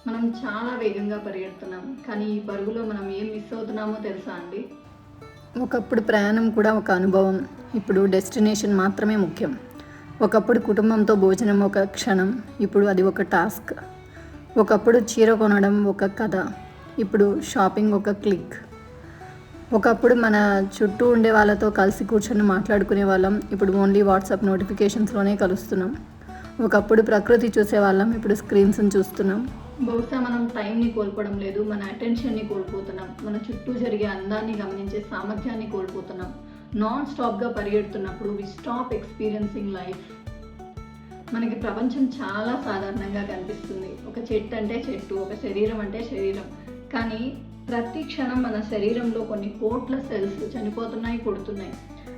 మనం చాలా వేగంగా పరిగెడుతున్నాం, కానీ ఈ పరుగులో మనం ఏం మిస్ అవుతున్నామో తెలుసా అండి? ఒకప్పుడు ప్రయాణం కూడా ఒక అనుభవం, ఇప్పుడు డెస్టినేషన్ మాత్రమే ముఖ్యం. ఒకప్పుడు కుటుంబంతో భోజనం ఒక క్షణం, ఇప్పుడు అది ఒక టాస్క్. ఒకప్పుడు చీర కొనడం ఒక కథ, ఇప్పుడు షాపింగ్ ఒక క్లిక్. ఒకప్పుడు మన చుట్టూ ఉండే వాళ్ళతో కలిసి కూర్చొని మాట్లాడుకునే వాళ్ళం, ఇప్పుడు ఓన్లీ వాట్సాప్ నోటిఫికేషన్స్లోనే కలుస్తున్నాం. ఒకప్పుడు ప్రకృతి చూసేవాళ్ళం, ఇప్పుడు స్క్రీన్స్ని చూస్తున్నాం. బహుశా మనం టైంని కోల్పోవడం లేదు, మన అటెన్షన్ని కోల్పోతున్నాం. మన చుట్టూ జరిగే అందాన్ని గమనించే సామర్థ్యాన్ని కోల్పోతున్నాం. నాన్ స్టాప్గా పరిగెడుతున్నప్పుడు వి స్టాప్ ఎక్స్పీరియన్సింగ్ లైఫ్. మనకి ప్రపంచం చాలా సాధారణంగా కనిపిస్తుంది. ఒక చెట్టు అంటే చెట్టు, ఒక శరీరం అంటే శరీరం. కానీ ప్రతి క్షణం మన శరీరంలో కొన్ని కోట్ల సెల్స్ చనిపోతున్నాయి, పుడుతున్నాయి.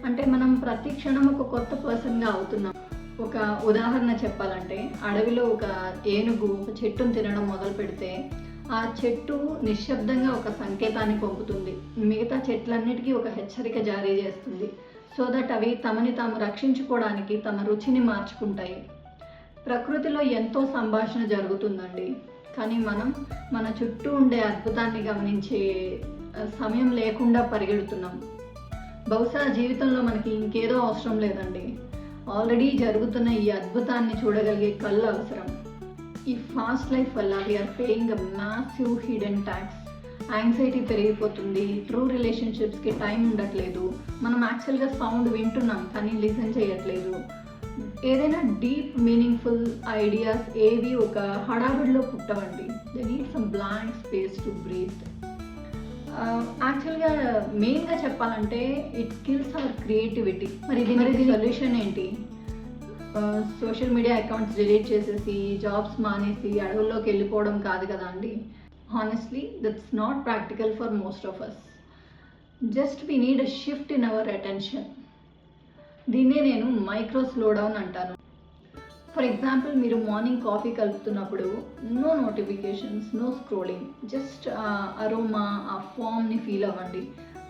అంటే మనం ప్రతి క్షణం ఒక కొత్త పర్సన్గా అవుతున్నాం. ఒక ఉదాహరణ చెప్పాలంటే, అడవిలో ఒక ఏనుగు ఒక చెట్టును తినడం మొదలు పెడితే ఆ చెట్టు నిశ్శబ్దంగా ఒక సంకేతాన్ని పంపుతుంది. మిగతా చెట్లన్నిటికీ ఒక హెచ్చరిక జారీ చేస్తుంది. సో దట్ అవి తమని తాము రక్షించుకోవడానికి తమ రుచిని మార్చుకుంటాయి. ప్రకృతిలో ఎంతో సంభాషణ జరుగుతుందండి, కానీ మనం మన చుట్టూ ఉండే అద్భుతాన్ని గమనించే సమయం లేకుండా పరిగెడుతున్నాం. బహుశా జీవితంలో మనకి ఇంకేదో అవసరం లేదండి, ఆల్రెడీ జరుగుతున్న ఈ అద్భుతాన్ని చూడగలిగే కళ్ళు అవసరం. ఈ ఫాస్ట్ లైఫ్ వల్ల we're paying a massive hidden tax. Anxiety పెరిగిపోతుంది, ట్రూ రిలేషన్షిప్స్కి టైం ఉండట్లేదు. మనం యాక్చువల్గా సౌండ్ వింటున్నాం కానీ లిసన్ చేయట్లేదు. ఏదైనా డీప్ మీనింగ్ఫుల్ ఐడియాస్ ఏవి ఒక హడావిడిలో పుట్టవండి. They need some blank space to breathe. యాక్చువల్గా మెయిన్గా చెప్పాలంటే ఇట్ కిల్స్ అవర్ క్రియేటివిటీ. మరి దీనికి సొల్యూషన్ ఏంటి? సోషల్ మీడియా అకౌంట్స్ డిలీట్ చేసేసి, జాబ్స్ మానేసి అడవుల్లోకి వెళ్ళిపోవడం కాదు కదా అండి. Honestly that's not practical for most of us. Just we need a shift in our attention. దీన్నే నేను మైక్రో స్లో డౌన్ అంటాను. ఫర్ ఎగ్జాంపుల్, మీరు మార్నింగ్ కాఫీ కలుపుతున్నప్పుడు no notifications, no scrolling, just aroma, ఆ ఫామ్ని ఫీల్ అవ్వండి.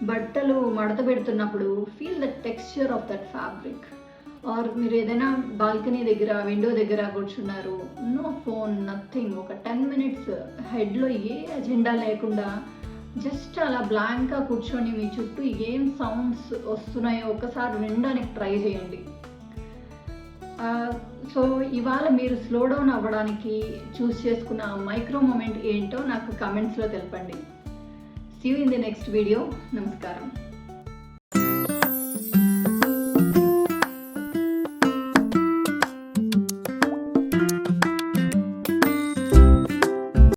బట్టలు మడత పెడుతున్నప్పుడు feel the texture of that fabric. Or మీరు ఏదైనా బాల్కనీ దగ్గర, విండో దగ్గర కూర్చున్నారు, నో ఫోన్, నథింగ్. ఒక 10 minutes హెడ్లో ఏ అజెండా లేకుండా జస్ట్ అలా బ్లాంక్గా కూర్చొని మీ చుట్టూ ఏం సౌండ్స్ వస్తున్నాయో ఒకసారి వినడానికి ట్రై చేయండి. సో ఇవాళ మీరు స్లో డౌన్ అవ్వడానికి చూస్ చేసుకున్న మైక్రో మూమెంట్ ఏంటో నాకు కమెంట్స్లో తెలపండి. See you in the next video. నమస్కారం.